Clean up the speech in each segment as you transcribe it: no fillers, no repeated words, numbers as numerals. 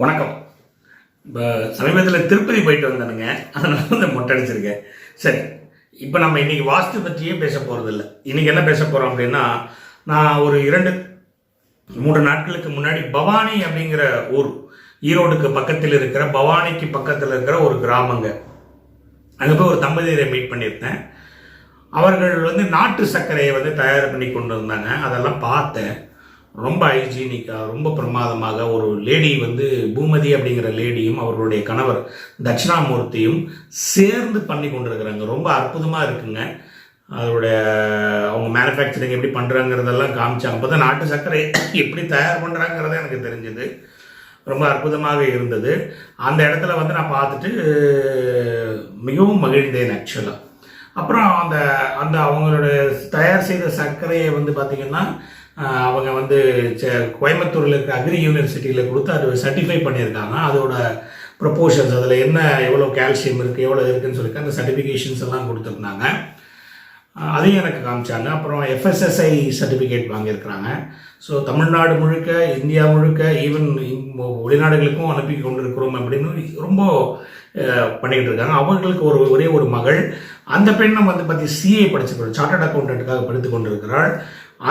வணக்கம். இப்போ சமீபத்தில் திருப்பதி போயிட்டு வந்தேனுங்க. அதனால வந்து மொட்டை அடிச்சிருக்கேன். சரி, இப்போ நம்ம இன்றைக்கி வாஸ்து பற்றியே பேச போகிறதில்ல. இன்றைக்கி என்ன பேச போகிறோம் அப்படின்னா, நான் ஒரு 2-3 நாட்களுக்கு முன்னாடி பவானி அப்படிங்கிற ஊர், ஈரோடுக்கு பக்கத்தில் இருக்கிற பவானிக்கு பக்கத்தில் இருக்கிற ஒரு கிராமங்க. அங்கே போய் ஒரு தம்பதியரை மீட் பண்ணியிருந்தேன். அவர்கள் வந்து நாட்டு சர்க்கரையை வந்து தயார் பண்ணி கொண்டு வந்தாங்க. அதெல்லாம் பார்த்தேன். ரொம்ப ஹைஜீனிக்காக, ரொம்ப பிரமாதமாக ஒரு லேடி வந்து பூமதி அப்படிங்கிற லேடியும் அவர்களுடைய கணவர் தட்சிணாமூர்த்தியும் சேர்ந்து பண்ணி கொண்டிருக்கிறாங்க. ரொம்ப அற்புதமாக இருக்குங்க. அதோடைய அவங்க மேனுஃபேக்சரிங் எப்படி பண்ணுறாங்கிறதெல்லாம் காமிச்சாங்க. அப்போ தான் நாட்டு சர்க்கரை எப்படி தயார் பண்ணுறாங்கிறத எனக்கு தெரிஞ்சது. ரொம்ப அற்புதமாக இருந்தது. அந்த இடத்துல வந்து நான் பார்த்துட்டு மிகவும் மகிழ்ந்தேன் ஆக்சுவலாக. அப்புறம் அந்த அந்த அவங்களோட தயார் செய்த சர்க்கரையை வந்து பார்த்திங்கன்னா அவங்க வந்து கோயம்புத்தூரில் இருக்க அக்ரி யூனிவர்சிட்டியில் கொடுத்து அது சர்டிஃபை பண்ணியிருக்காங்க. அதோட ப்ரொப்போர்ஷன்ஸ், அதில் என்ன எவ்வளோ கால்சியம் இருக்குது, எவ்வளோ இருக்குதுன்னு சொல்லிட்டு அந்த சர்டிஃபிகேஷன்ஸ் எல்லாம் கொடுத்துருந்தாங்க. அதையும் எனக்கு காமிச்சாங்க. அப்புறம் FSSI சர்டிஃபிகேட் வாங்கியிருக்கிறாங்க. ஸோ தமிழ்நாடு முழுக்க, இந்தியா முழுக்க, ஈவன் வெளிநாடுகளுக்கும் அனுப்பி கொண்டிருக்கிறோம் அப்படின்னு ரொம்ப பண்ணிக்கிட்டு இருக்காங்க. அவங்களுக்கு ஒரே ஒரு மகள். அந்த பெண்ணும் வந்து பற்றி CA படிச்சுக்கிறாள், சார்ட்டர்ட் அக்கௌண்டன்ட்டுக்காக படித்து கொண்டிருக்கிறாள்.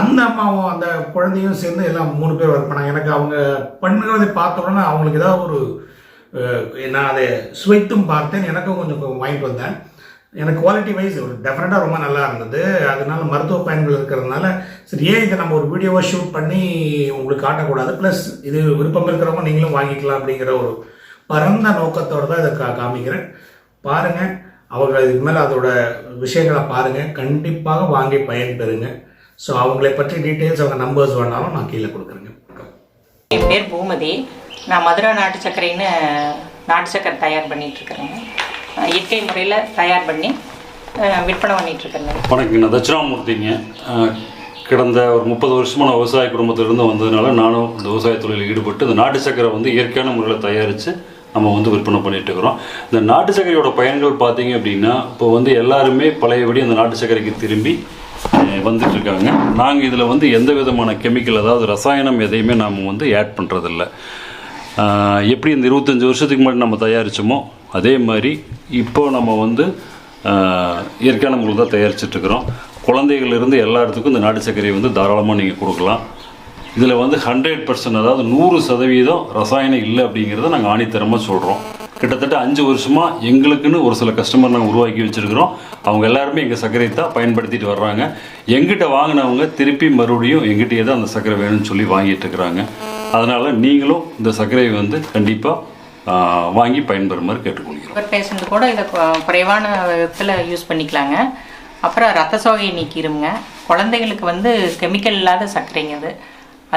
அந்த அம்மாவும் அந்த குழந்தையும் சேர்ந்து எல்லாம் 3 பேர் ஒர்க் பண்ணாங்க. எனக்கு அவங்க பண்ணுறதை பார்த்த உடனே அவங்களுக்கு ஏதாவது ஒரு நான் அதை சுவைத்தும் பார்த்தேன். எனக்கும் கொஞ்சம் வாங்கிட்டு வந்தேன். எனக்கு குவாலிட்டி வைஸ் ஒரு டெஃபினட்டாக ரொம்ப நல்லா இருந்தது. அதனால மருத்துவ பயன்கள் இருக்கிறதுனால சரி, ஏன் இதை நம்ம ஒரு வீடியோவை ஷூட் பண்ணி உங்களுக்கு காட்டக்கூடாது, ப்ளஸ் இது விருப்பம் இருக்கிறவங்க நீங்களும் வாங்கிக்கலாம் அப்படிங்கிற ஒரு பரந்த நோக்கத்தோடு தான் இதை காமிக்கிறேன். பாருங்கள், அவங்க இதுக்கு மேலே அதோட விஷயங்களை பாருங்கள், கண்டிப்பாக வாங்கி பயன்பெறுங்க. ஸோ அவங்களை பற்றி டீட்டெயில்ஸ், அவங்க நம்பர்ஸ் வேணாலும் நான் கீழே கொடுக்குறேங்க. என் பேர் பூமதி. நான் மதுரை நாட்டு சர்க்கரைன்னு நாட்டு சர்க்கரை தயார் பண்ணிகிட்ருக்கிறேங்க. இயற்கை முறையில் தயார் பண்ணி விற்பனை பண்ணிகிட்ருக்கிறேங்க. வணக்கம், நான் தட்சிணாமூர்த்திங்க. கடந்த ஒரு 30 வருஷமாக நான் விவசாய குடும்பத்திலிருந்து வந்ததுனால நானும் இந்த விவசாய தொழிலில் ஈடுபட்டு இந்த நாட்டு சர்க்கரை வந்து இயற்கையான முறையில் தயாரித்து நம்ம வந்து விற்பனை பண்ணிகிட்டு இருக்கிறோம். இந்த நாட்டு சர்க்கரையோட பயன்கள் பார்த்தீங்க அப்படின்னா, இப்போ வந்து எல்லாருமே பழையபடி அந்த நாட்டு சர்க்கரைக்கு திரும்பி வந்துட்டுருக்காங்க. நாங்கள் இதில் வந்து எந்த விதமான கெமிக்கல், அதாவது ரசாயனம் எதையுமே நாம் வந்து ஆட் பண்ணுறதில்ல. எப்படி இந்த 25 வருஷத்துக்கு முன்னாடி நம்ம தயாரித்தோமோ அதே மாதிரி இப்போ நம்ம வந்து இயற்கையான முறையில் தான் தயாரிச்சிட்ருக்கிறோம். குழந்தைகளிலிருந்து எல்லா இடத்துக்கும் இந்த நாட்டு சர்க்கரையை வந்து தாராளமாக நீங்கள் கொடுக்கலாம். இதில் வந்து 100%, அதாவது 100% ரசாயனம் இல்லை அப்படிங்கிறத நாங்கள் ஆணித்தரமாக சொல்கிறோம். கிட்டத்தட்ட 5 வருஷமாக எங்களுக்குன்னு ஒரு சில கஸ்டமர் நாங்கள் உருவாக்கி வச்சுருக்கிறோம். அவங்க எல்லாருமே எங்கள் சர்க்கரை தான் பயன்படுத்திட்டு வர்றாங்க. எங்கிட்ட வாங்கினவங்க திருப்பி மறுபடியும் எங்கிட்டே தான் அந்த சர்க்கரை வேணும்னு சொல்லி வாங்கிட்டு இருக்கிறாங்க. அதனால் நீங்களும் இந்த சர்க்கரையை வந்து கண்டிப்பாக வாங்கி பயன்பெறுமாறு கேட்டுக்கொள்கிறோம். சுகர் பேஷண்ட் கூட இதை குறைவான விதத்தில் யூஸ் பண்ணிக்கலாங்க. அப்புறம் ரத்த சோகையை நீக்கிடுங்க. குழந்தைங்களுக்கு வந்து கெமிக்கல் இல்லாத சர்க்கரைங்க. அது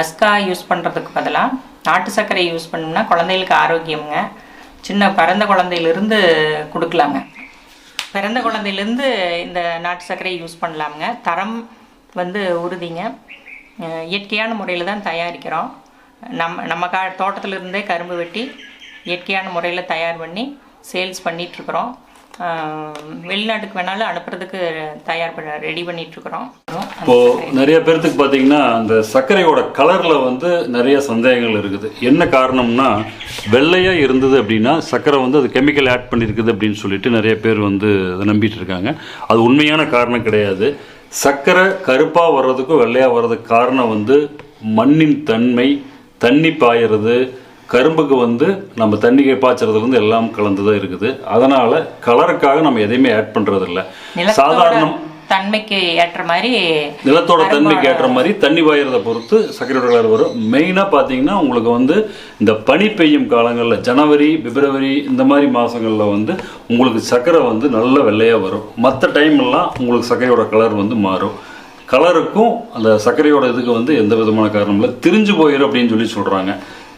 அஸ்கா யூஸ் பண்ணுறதுக்கு பதிலாக நாட்டு சர்க்கரை யூஸ் பண்ணோம்னா குழந்தைகளுக்கு ஆரோக்கியமுங்க. சின்ன பிறந்த குழந்தையிலிருந்து கொடுக்கலாங்க. பிறந்த குழந்தையிலேருந்து இந்த நாட்டு சர்க்கரையை யூஸ் பண்ணலாமுங்க. தரம் வந்து உறுதிங்க. இயற்கையான முறையில் தான் தயாரிக்கிறோம். நம்ம தோட்டத்திலிருந்தே கரும்பு வெட்டி இயற்கையான முறையில் தயார் பண்ணி சேல்ஸ் பண்ணிகிட்ருக்குறோம். வெளிநாட்டுக்கு வேணாலும் அனுப்புறதுக்கு ரெடி பண்ணிகிட்ருக்குறோம். இப்போது நிறைய பேர்த்துக்கு பார்த்தீங்கன்னா அந்த சர்க்கரையோட கலரில் வந்து நிறைய சந்தேகங்கள் இருக்குது. என்ன காரணம்னா, வெள்ளையாக இருந்தது அப்படின்னா சர்க்கரை வந்து அது கெமிக்கல் ஆட் பண்ணியிருக்குது அப்படின்னு சொல்லிட்டு நிறைய பேர் வந்து அதை நம்பிட்டு இருக்காங்க. அது உண்மையான காரணம் கிடையாது. சர்க்கரை கருப்பாக வர்றதுக்கும் வெள்ளையாக வர்றதுக்கு காரணம் வந்து மண்ணின் தன்மை, தண்ணி பாயிறது, கரும்புக்கு வந்து நம்ம தண்ணிக்கு பாய்ச்சறதுலேருந்து எல்லாம் கலந்து தான் இருக்குது. அதனால் கலருக்காக நம்ம எதையுமே ஆட் பண்ணுறதில்ல. சாதாரண தன்மைக்கு ஏற்ற மாதிரி, நிலத்தோட தன்மைக்கு ஏற்ற மாதிரி தண்ணி பாயிறதை பொறுத்து சர்க்கரையோட கலர் வரும். மெயினாக பார்த்தீங்கன்னா உங்களுக்கு வந்து இந்த பனி பெய்யும் காலங்களில் ஜனவரி, பிப்ரவரி இந்த மாதிரி மாதங்களில் வந்து உங்களுக்கு சர்க்கரை வந்து நல்ல வெள்ளையாக வரும். மற்ற டைம்லாம் உங்களுக்கு சர்க்கரையோட கலர் வந்து மாறும். கலருக்கும் அந்த சர்க்கரையோட இதுக்கு வந்து எந்த விதமான காரணம் இல்லை. திரிஞ்சு போயிடும் அப்படின்னு சொல்லி சொல்கிறாங்க.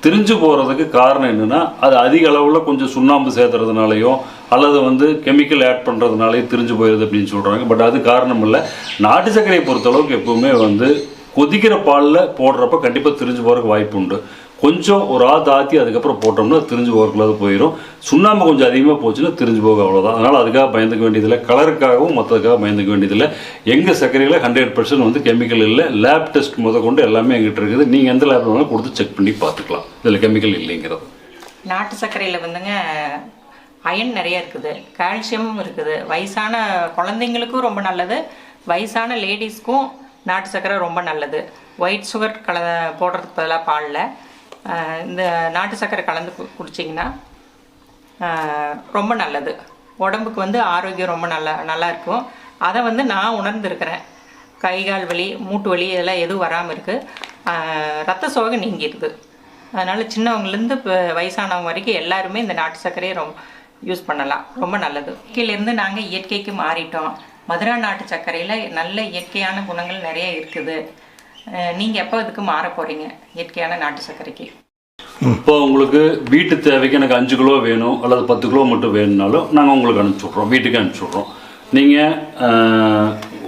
திரிஞ்சு போகிறதுக்கு காரணம் என்னென்னா, அது அதிக அளவில் கொஞ்சம் சுண்ணாம்பு சேர்த்துறதுனாலையோ அல்லது வந்து கெமிக்கல் ஆட் பண்ணுறதுனாலே திரிஞ்சு போயிடுது அப்படின்னு சொல்கிறாங்க. பட் அது காரணம் இல்லை. நாட்டு சர்க்கரையை பொறுத்தளவுக்கு எப்போவுமே வந்து கொதிக்கிற பாலில் போடுறப்ப கண்டிப்பாக திரிஞ்சு போகிறதுக்கு வாய்ப்பு உண்டு. கொஞ்சம் ஒரு தாத்தி அதுக்கப்புறம் போட்டோம்னா திரிஞ்சு போகிறக்குள்ளாது போயிடும். சுண்ணாம்பு கொஞ்சம் அதிகமாக போச்சுன்னா திரிஞ்சு போக, அவ்வளோதான். அதனால் அதுக்காக பயந்துக்க வேண்டியதில்லை. கலருக்காகவும் மற்றதுக்காக பயந்துக்க வேண்டியதில்லை. எங்கள் சர்க்கரையில் 100% வந்து கெமிக்கல் இல்லை. லேப் டெஸ்ட் கொண்டு எல்லாமே எங்கிட்ட இருக்குது. நீங்கள் எந்த லேப் வேணாலும் கொடுத்து செக் பண்ணி பார்த்துக்கலாம் இதில் கெமிக்கல் இல்லைங்கிறது. நாட்டு சர்க்கரையில் வந்துங்க அயன் நிறைய இருக்குது, கால்சியமும் இருக்குது. வயசான குழந்தைங்களுக்கும் ரொம்ப நல்லது, வயசான லேடிஸ்க்கும் நாட்டு சர்க்கரை ரொம்ப நல்லது. ஒயிட் சுகர் போடுறதுக்கு பதிலாக பாலில் இந்த நாட்டு சர்க்கரை கலந்து குடிச்சிங்கன்னா ரொம்ப நல்லது. உடம்புக்கு வந்து ஆரோக்கியம் ரொம்ப நல்லா இருக்கும். அதை வந்து நான் உணர்ந்துருக்கிறேன். கை கால் வலி, மூட்டு வலி இதெல்லாம் எதுவும் வராமல் இருக்குது. ரத்த சோகை நீங்கிடுது. அதனால் சின்னவங்கலேருந்து இப்போ வயசானவங்க வரைக்கும் எல்லாருமே இந்த நாட்டு சர்க்கரையை யூஸ் பண்ணலாம், ரொம்ப நல்லது. இயற்கையிலேருந்து நாங்கள் இயற்கைக்கு மாறிட்டோம். மதுரா நாட்டு சர்க்கரையில் நல்ல இயற்கையான குணங்கள் நிறைய இருக்குது. நீங்கள் எப்போ இதுக்கு மாற போகிறீங்க இயற்கையான நாட்டு சர்க்கரைக்கு? இப்போ உங்களுக்கு வீட்டு தேவைக்கு எனக்கு 5 கிலோ வேணும் அல்லது 10 கிலோ மட்டும் வேணும்னாலும் நாங்கள் உங்களுக்கு அனுப்பிச்சி விட்றோம், வீட்டுக்கு அனுப்பிச்சி விட்றோம். நீங்கள்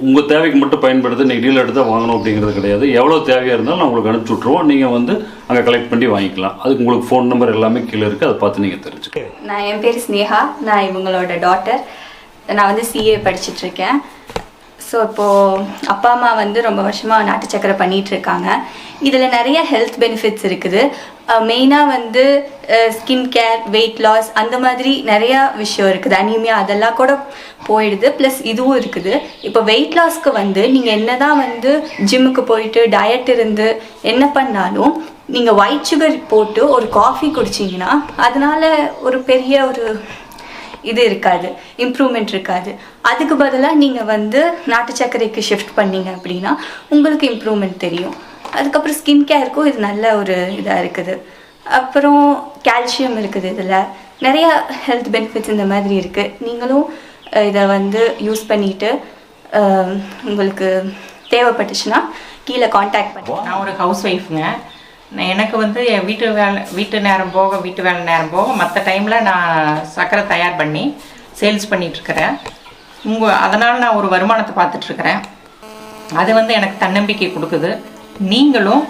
உங்கள் தேவைக்கு மட்டும் பயன்படுத்தி நீங்கள் டீல் எடுத்து வாங்கணும் அப்படிங்கிறது கிடையாது. எவ்வளோ தேவையாக இருந்தாலும் நான் உங்களுக்கு அனுப்பிச்சி விட்ருவோம். நீங்கள் வந்து அங்கே கலெக்ட் பண்ணி வாங்கிக்கலாம். அதுக்கு உங்களுக்கு ஃபோன் நம்பர் எல்லாமே கீழே இருக்குது, அதை பார்த்து நீங்கள் தெரிஞ்சுக்கலாம். என் பேர் ஸ்னேகா, நான் இவங்களோட டாட்டர். நான் வந்து CA படிச்சுட்ருக்கேன். ஸோ இப்போது அப்பா அம்மா வந்து ரொம்ப வருஷமாக நாட்டு சக்கரை பண்ணிகிட்ருக்காங்க. இதில் நிறைய ஹெல்த் பெனிஃபிட்ஸ் இருக்குது. மெயினாக வந்து ஸ்கின் கேர், வெயிட் லாஸ், அந்த மாதிரி நிறையா விஷயம் இருக்குது. அனீமியா அதெல்லாம் கூட போயிடுது. ப்ளஸ் இதுவும் இருக்குது. இப்போ வெயிட் லாஸ்க்கு வந்து நீங்கள் என்ன தான் வந்து ஜிம்முக்கு போயிட்டு டயட் இருந்து என்ன பண்ணாலும் நீங்கள் ஒயிட் சுகர் போட்டு ஒரு காஃபி குடிச்சிங்கன்னா அதனால் ஒரு பெரிய ஒரு இது இருக்காது, இம்ப்ரூவ்மெண்ட் இருக்காது. அதுக்கு பதிலாக நீங்கள் வந்து நாட்டு சர்க்கரைக்கு ஷிஃப்ட் பண்ணிங்க அப்படின்னா உங்களுக்கு இம்ப்ரூவ்மெண்ட் தெரியும். அதுக்கப்புறம் ஸ்கின் கேருக்கும் இது நல்ல ஒரு இதாக இருக்குது. அப்புறம் கால்சியம் இருக்குது. இதில் நிறையா ஹெல்த் பெனிஃபிட்ஸ் இந்த மாதிரி இருக்குது. நீங்களும் இதை வந்து யூஸ் பண்ணிவிட்டு உங்களுக்கு தேவைப்பட்டுச்சுன்னா கீழே காண்டாக்ட் பண்ணுவோம். நான் ஒரு ஹவுஸ் ஒய்ஃபுங்க. எனக்கு வந்து என் வீட்டு வேலை நேரம் போக மற்ற டைமில் நான் சர்க்கரை தயார் பண்ணி சேல்ஸ் பண்ணிகிட்ருக்கிறேன். அதனால் நான் ஒரு வருமானத்தை பார்த்துட்ருக்கிறேன். அது வந்து எனக்கு தன்னம்பிக்கை கொடுக்குது. நீங்களும்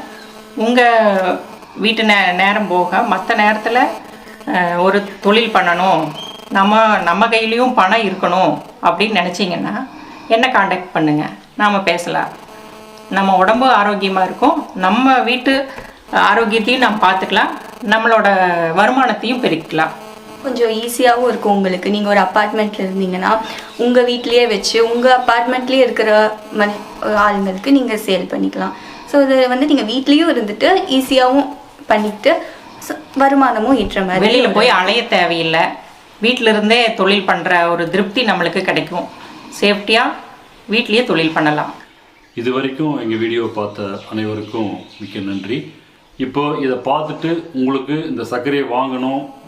உங்கள் வீட்டு நேரம் போக மற்ற நேரத்தில் ஒரு தொழில் பண்ணணும், நம்ம கையிலையும் பணம் இருக்கணும் அப்படின்னு நினச்சிங்கன்னா என்னை காண்டாக்ட் பண்ணுங்கள், நாம் பேசலாம். நம்ம உடம்பு ஆரோக்கியமாக இருக்கும், நம்ம வீட்டு ஆரோக்கியத்தையும் நாம் பார்த்துக்கலாம், நம்மளோட வருமானத்தையும் பெருக்கலாம். கொஞ்சம் ஈஸியாகவும் இருக்கும் உங்களுக்கு. நீங்கள் ஒரு அப்பார்ட்மெண்ட்டில் இருந்தீங்கன்னா உங்கள் வீட்லேயே வச்சு உங்கள் அப்பார்ட்மெண்ட்லேயே இருக்கிற ஆளுங்களுக்கு நீங்கள் சேல் பண்ணிக்கலாம். ஸோ இது வந்து நீங்கள் வீட்லேயும் இருந்துட்டு ஈஸியாகவும் பண்ணிட்டு வருமானமும் ஈட்டுற மாதிரி. வெளியில் போய் அலைய தேவையில்லை, வீட்டில் இருந்தே தொழில் பண்ணுற ஒரு திருப்தி நம்மளுக்கு கிடைக்கும். சேஃப்டியாக வீட்லேயே தொழில் பண்ணலாம். இது வரைக்கும் எங்கள் வீடியோவை பார்த்த அனைவருக்கும் மிக்க நன்றி. இப்போது இதை பார்த்துட்டு உங்களுக்கு இந்த சர்க்கரையை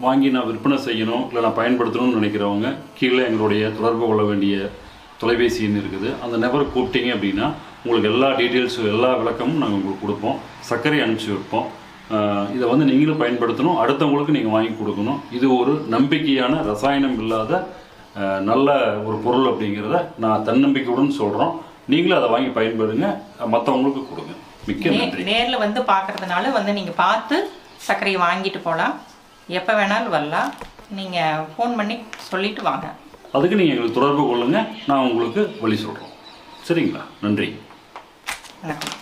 வாங்கி நான் விற்பனை செய்யணும், இல்லை நான் பயன்படுத்தணும்னு நினைக்கிறவங்க கீழே எங்களுடைய தொடர்பு கொள்ள வேண்டிய தொலைபேசி எண் இருக்குது. அந்த நபரை கூப்பிட்டீங்க அப்படின்னா உங்களுக்கு எல்லா டீட்டெயில்ஸும் எல்லா விளக்கமும் நாங்கள் உங்களுக்கு கொடுப்போம். சர்க்கரை அனுப்பிச்சி வைப்போம். இதை வந்து நீங்களும் பயன்படுத்தணும், அடுத்தவங்களுக்கு நீங்கள் வாங்கி கொடுக்கணும். இது ஒரு நம்பிக்கையான, ரசாயனம் இல்லாத நல்ல ஒரு பொருள் அப்படிங்கிறத நான் தன்னம்பிக்கையுடன் சொல்கிறோம். நீங்களும் அதை வாங்கி பயன்படுங்க, மற்றவங்களுக்கு கொடுங்க. மிக்க நன்றி. நேரில் வந்து பார்க்குறதுனால வந்து நீங்கள் பார்த்து சர்க்கரையை வாங்கிட்டு போகலாம். எப்போ வேணாலும் வரலாம். நீங்கள் ஃபோன் பண்ணி சொல்லிவிட்டு வாங்க. அதுக்கு நீங்கள் எங்களுக்கு தொடர்பு கொள்ளுங்கள், நான் உங்களுக்கு வழி சொல்கிறோம். சரிங்களா? நன்றி. வணக்கம்.